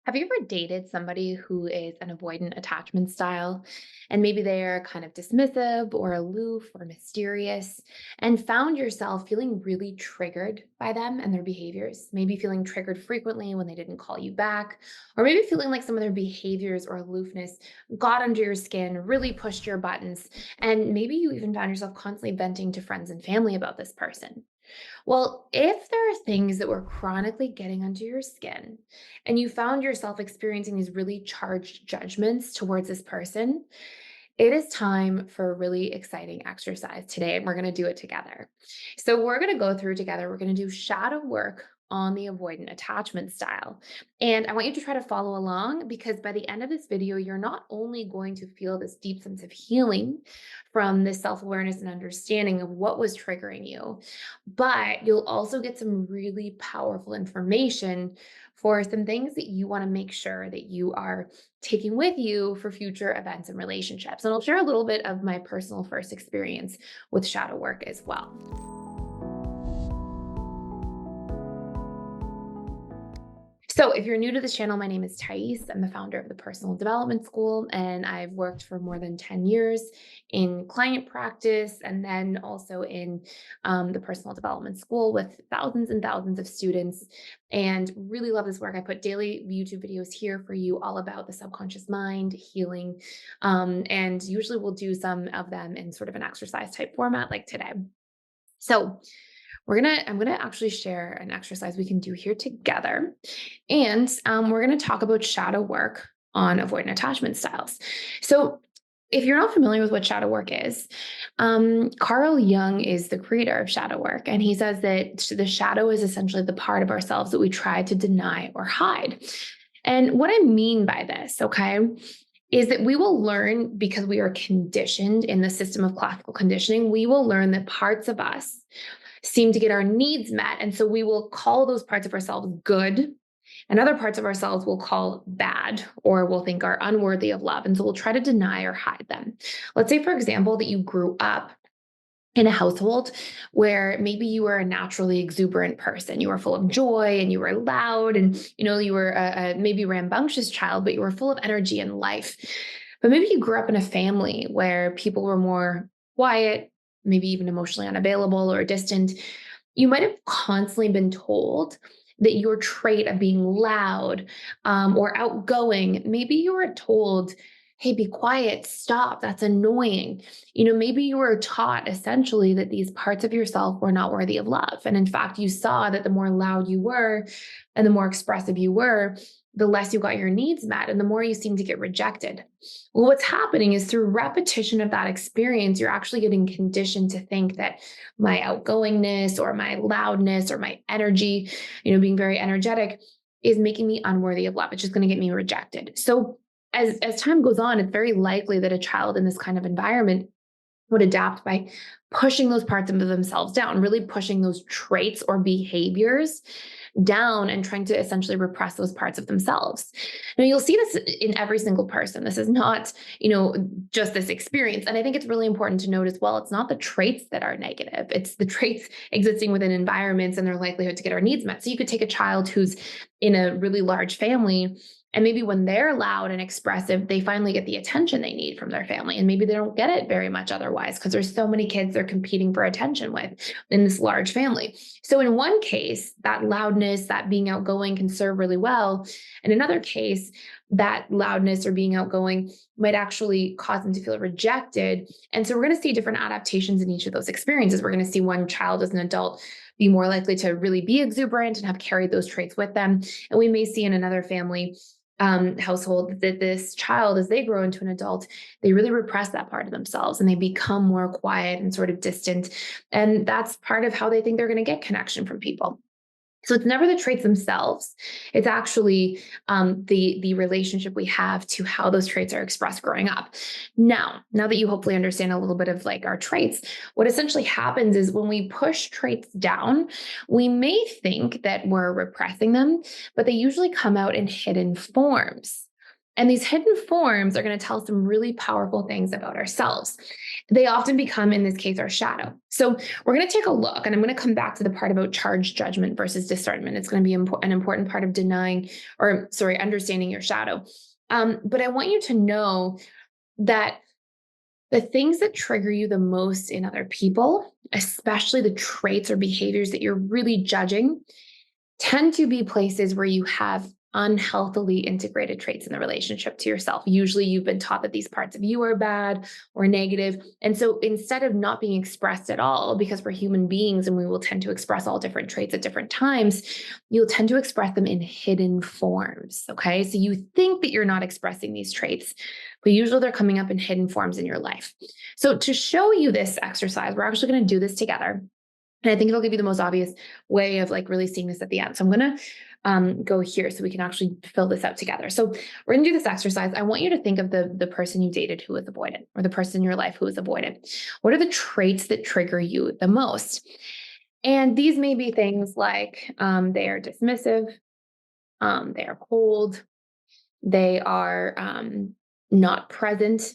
Have you ever dated somebody who is an avoidant attachment style? And maybe they're kind of dismissive or aloof or mysterious, and found yourself feeling really triggered by them and their behaviors? Maybe feeling triggered frequently when they didn't call you back, or maybe feeling like some of their behaviors or aloofness got under your skin, really pushed your buttons, and maybe you even found yourself constantly venting to friends and family about this person. Well, if there are things that were chronically getting under your skin and you found yourself experiencing these really charged judgments towards this person, it is time for a really exciting exercise today, and we're going to do it together. So, we're going to go through together, we're going to do shadow work on the avoidant attachment style. And I want you to try to follow along because by the end of this video, you're not only going to feel this deep sense of healing from this self awareness and understanding of what was triggering you, but you'll also get some really powerful information for some things that you want to make sure that you are taking with you for future events and relationships. And I'll share a little bit of my personal first experience with shadow work as well. So, if you're new to this channel, my name is Thais. I'm the founder of the Personal Development School, and I've worked for more than 10 years in client practice and then also in the Personal Development School with thousands and thousands of students. And really love this work. I put daily YouTube videos here for you all about the subconscious mind, healing, and usually we'll do some of them in sort of an exercise type format like today. So, I'm gonna actually share an exercise we can do here together. And we're gonna talk about shadow work on avoidant attachment styles. So if you're not familiar with what shadow work is, Carl Jung is the creator of shadow work. And he says that the shadow is essentially the part of ourselves that we try to deny or hide. And what I mean by this, okay, is that we will learn because we are conditioned in the system of classical conditioning, we will learn that parts of us seem to get our needs met. And so we will call those parts of ourselves good, and other parts of ourselves we'll call bad or we'll think are unworthy of love. And so we'll try to deny or hide them. Let's say, for example, that you grew up in a household where maybe you were a naturally exuberant person. You were full of joy and you were loud and you were a maybe rambunctious child, but you were full of energy and life. But maybe you grew up in a family where people were more quiet, maybe even emotionally unavailable or distant. You might have constantly been told that your trait of being loud or outgoing, maybe you were told, hey, be quiet, stop, that's annoying. Maybe you were taught essentially that these parts of yourself were not worthy of love. And in fact, you saw that the more loud you were and the more expressive you were, the less you got your needs met and the more you seemed to get rejected. Well, what's happening is through repetition of that experience, you're actually getting conditioned to think that my outgoingness or my loudness or my energy, being very energetic is making me unworthy of love. It's just going to get me rejected. So as time goes on, it's very likely that a child in this kind of environment would adapt by pushing those parts of themselves down, really pushing those traits or behaviors down and trying to essentially repress those parts of themselves. Now, you'll see this in every single person. This is not, just this experience. And I think it's really important to note as well, it's not the traits that are negative. It's the traits existing within environments and their likelihood to get our needs met. So you could take a child who's in a really large family, and maybe when they're loud and expressive, they finally get the attention they need from their family. And maybe they don't get it very much otherwise because there's so many kids they're competing for attention with in this large family. So in one case, that loudness, that being outgoing can serve really well. In another case, that loudness or being outgoing might actually cause them to feel rejected. And so we're going to see different adaptations in each of those experiences. We're going to see one child as an adult be more likely to really be exuberant and have carried those traits with them. And we may see in another family household that this child, as they grow into an adult, they really repress that part of themselves and they become more quiet and sort of distant. And that's part of how they think they're going to get connection from people. So it's never the traits themselves. It's actually the relationship we have to how those traits are expressed growing up. Now that you hopefully understand a little bit of like our traits, what essentially happens is when we push traits down, we may think that we're repressing them, but they usually come out in hidden forms. And these hidden forms are going to tell some really powerful things about ourselves. They often become, in this case, our shadow. So we're going to take a look, and I'm going to come back to the part about charged judgment versus discernment. It's going to be an important part of understanding your shadow. But I want you to know that the things that trigger you the most in other people, especially the traits or behaviors that you're really judging, tend to be places where you have unhealthily integrated traits in the relationship to yourself. Usually you've been taught that these parts of you are bad or negative. And so instead of not being expressed at all, because we're human beings and we will tend to express all different traits at different times, you'll tend to express them in hidden forms. Okay. So you think that you're not expressing these traits, but usually they're coming up in hidden forms in your life. So to show you this exercise, we're actually going to do this together. And I think it'll give you the most obvious way of like really seeing this at the end. So I'm going to go here so we can actually fill this out together. So we're going to do this exercise. I want you to think of the person you dated who was avoidant, or the person in your life who was avoidant. What are the traits that trigger you the most? And these may be things like they are dismissive, they are cold, they are not present.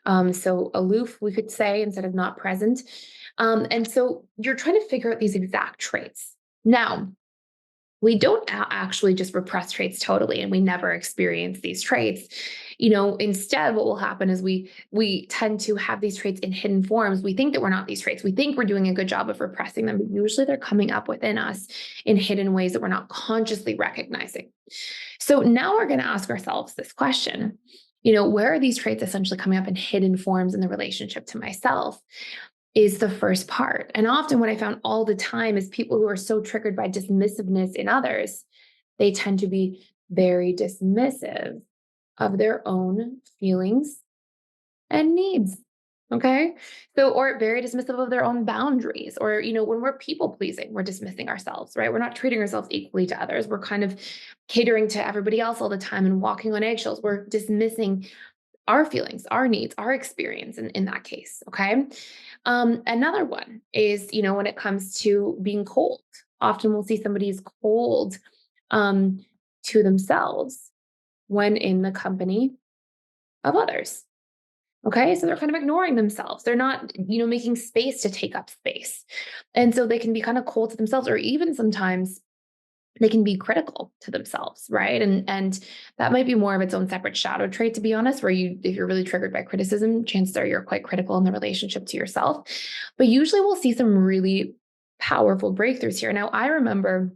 So aloof, we could say, instead of not present. And so you're trying to figure out these exact traits. Now, we don't actually just repress traits totally, and we never experience these traits. Instead, what will happen is we tend to have these traits in hidden forms. We think that we're not these traits. We think we're doing a good job of repressing them, but usually they're coming up within us in hidden ways that we're not consciously recognizing. So now we're going to ask ourselves this question. Where are these traits essentially coming up in hidden forms in the relationship to myself? Is the first part. And often what I found all the time is people who are so triggered by dismissiveness in others, they tend to be very dismissive of their own feelings and needs. Okay. So, or very dismissive of their own boundaries, or, when we're people pleasing, we're dismissing ourselves, right? We're not treating ourselves equally to others. We're kind of catering to everybody else all the time and walking on eggshells. We're dismissing our feelings, our needs, our experience in that case. Okay. Another one is, when it comes to being cold, often we'll see somebody's cold to themselves when in the company of others. Okay. So they're kind of ignoring themselves. They're not, making space to take up space. And so they can be kind of cold to themselves, or even sometimes they can be critical to themselves, right? And that might be more of its own separate shadow trait, to be honest, where if you're really triggered by criticism, chances are you're quite critical in the relationship to yourself. But usually we'll see some really powerful breakthroughs here. Now, I remember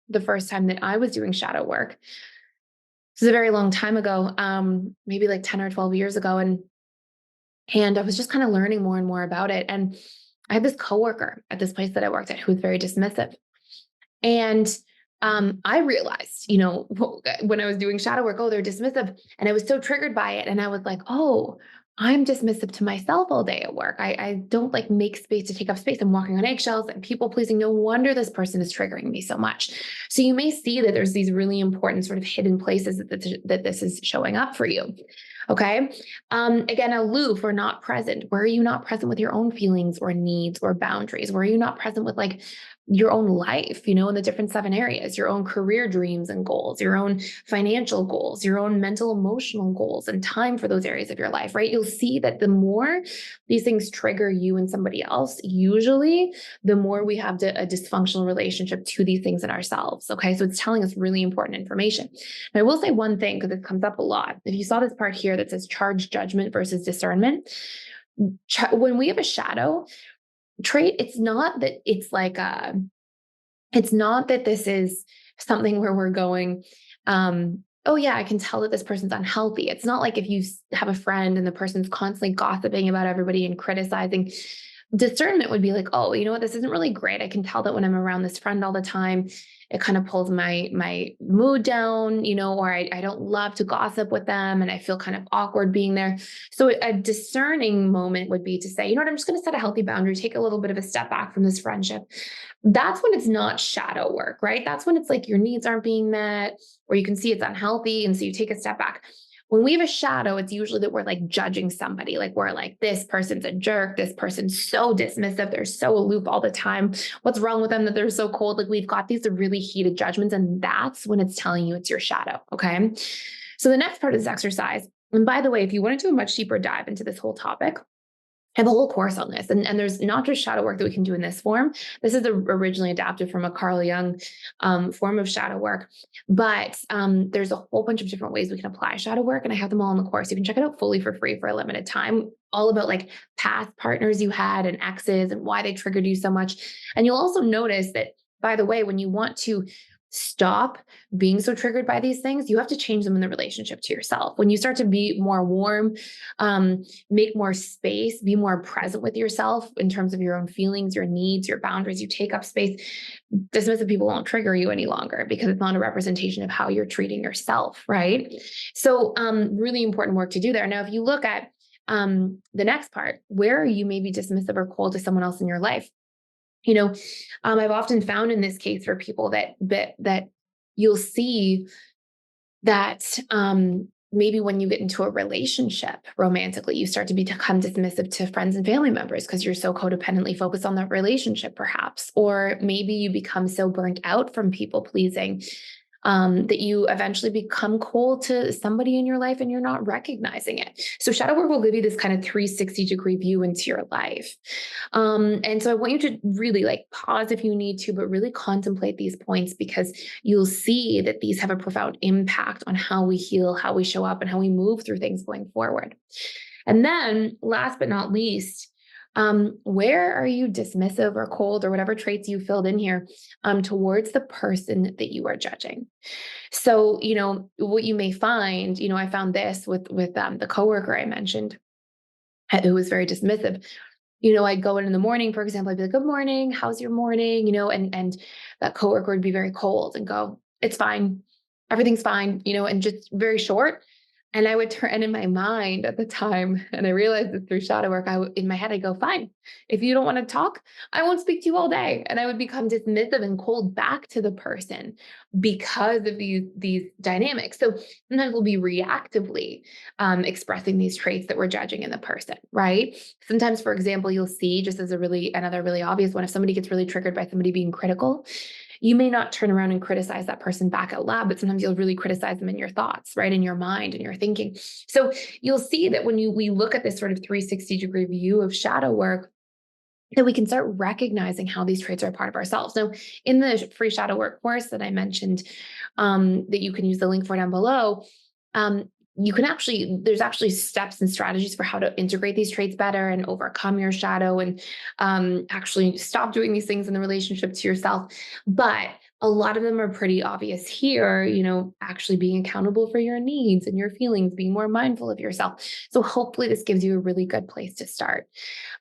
the first time that I was doing shadow work. This was a very long time ago, maybe like 10 or 12 years ago. And I was just kind of learning more and more about it. And I had this coworker at this place that I worked at who was very dismissive. And I realized, when I was doing shadow work, oh, they're dismissive. And I was so triggered by it. And I was like, oh, I'm dismissive to myself all day at work. I don't like make space to take up space. I'm walking on eggshells and people pleasing. No wonder this person is triggering me so much. So you may see that there's these really important sort of hidden places that this is showing up for you. Okay. Again, aloof or not present. Where are you not present with your own feelings or needs or boundaries? Where are you not present with like your own life, in the different 7 areas, your own career dreams and goals, your own financial goals, your own mental, emotional goals, and time for those areas of your life, right? You'll see that the more these things trigger you and somebody else, usually the more we have a dysfunctional relationship to these things in ourselves. Okay. So it's telling us really important information. And I will say one thing, because it comes up a lot. If you saw this part here that says charged judgment versus discernment, when we have a shadow trait, it's not that it's not that this is something where we're going, oh yeah, I can tell that this person's unhealthy. It's not like if you have a friend and the person's constantly gossiping about everybody and criticizing. Discernment would be like, oh, you know what, this isn't really great. I can tell that when I'm around this friend all the time, it kind of pulls my mood down, or I don't love to gossip with them and I feel kind of awkward being there. So a discerning moment would be to say, you know what, I'm just going to set a healthy boundary, take a little bit of a step back from this friendship. That's when it's not shadow work, right? That's when it's like your needs aren't being met, or you can see it's unhealthy. And so you take a step back. When we have a shadow, it's usually that we're like judging somebody. Like we're like, this person's a jerk. This person's so dismissive. They're so aloof all the time. What's wrong with them that they're so cold? Like we've got these really heated judgments, and that's when it's telling you it's your shadow. Okay. So the next part of this exercise, and by the way, if you want to do a much deeper dive into this whole topic, I have a whole course on this, and there's not just shadow work that we can do in this form. This is originally adapted from a Carl Jung form of shadow work, but there's a whole bunch of different ways we can apply shadow work, and I have them all in the course. You can check it out fully for free for a limited time, all about like past partners you had and exes and why they triggered you so much. And you'll also notice that, by the way, when you want to stop being so triggered by these things, you have to change them in the relationship to yourself. When you start to be more warm, make more space, be more present with yourself in terms of your own feelings, your needs, your boundaries, you take up space, dismissive people won't trigger you any longer because it's not a representation of how you're treating yourself, right? So really important work to do there. Now, if you look at the next part, where are you maybe dismissive or cold to someone else in your life? I've often found in this case for people that you'll see that maybe when you get into a relationship romantically, you start to become dismissive to friends and family members because you're so codependently focused on that relationship, perhaps. Or maybe you become so burnt out from people pleasing that you eventually become cold to somebody in your life and you're not recognizing it. So shadow work will give you this kind of 360-degree view into your life. And so I want you to really like pause if you need to, but really contemplate these points because you'll see that these have a profound impact on how we heal, how we show up, and how we move through things going forward. And then last but not least, where are you dismissive or cold or whatever traits you filled in here towards the person that you are judging? So, what you may find, I found this with the coworker I mentioned who was very dismissive. I'd go in the morning, for example, I'd be like, good morning, how's your morning? And that coworker would be very cold and go, it's fine. Everything's fine, and just very short. And I would turn in my mind at the time, and I realized this through shadow work, in my head, I go, fine. If you don't want to talk, I won't speak to you all day. And I would become dismissive and cold back to the person because of these dynamics. So sometimes we'll be reactively expressing these traits that we're judging in the person, right? Sometimes, for example, you'll see, just as another really obvious one, if somebody gets really triggered by somebody being critical, you may not turn around and criticize that person back out loud, but sometimes you'll really criticize them in your thoughts, right? In your mind and your thinking. So you'll see that when we look at this sort of 360-degree view of shadow work, that we can start recognizing how these traits are a part of ourselves. Now, in the free shadow work course that I mentioned, that you can use the link for down below, there's actually steps and strategies for how to integrate these traits better and overcome your shadow and actually stop doing these things in the relationship to yourself. But a lot of them are pretty obvious here, actually being accountable for your needs and your feelings, being more mindful of yourself. So hopefully this gives you a really good place to start.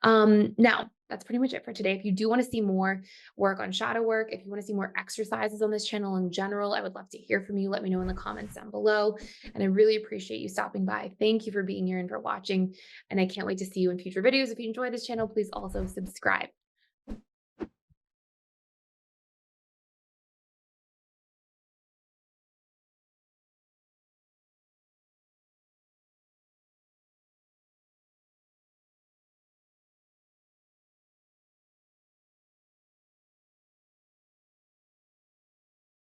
Now, that's pretty much it for today. If you do want to see more work on shadow work, if you want to see more exercises on this channel in general, I would love to hear from you. Let me know in the comments down below. And I really appreciate you stopping by. Thank you for being here and for watching. And I can't wait to see you in future videos. If you enjoy this channel, please also subscribe.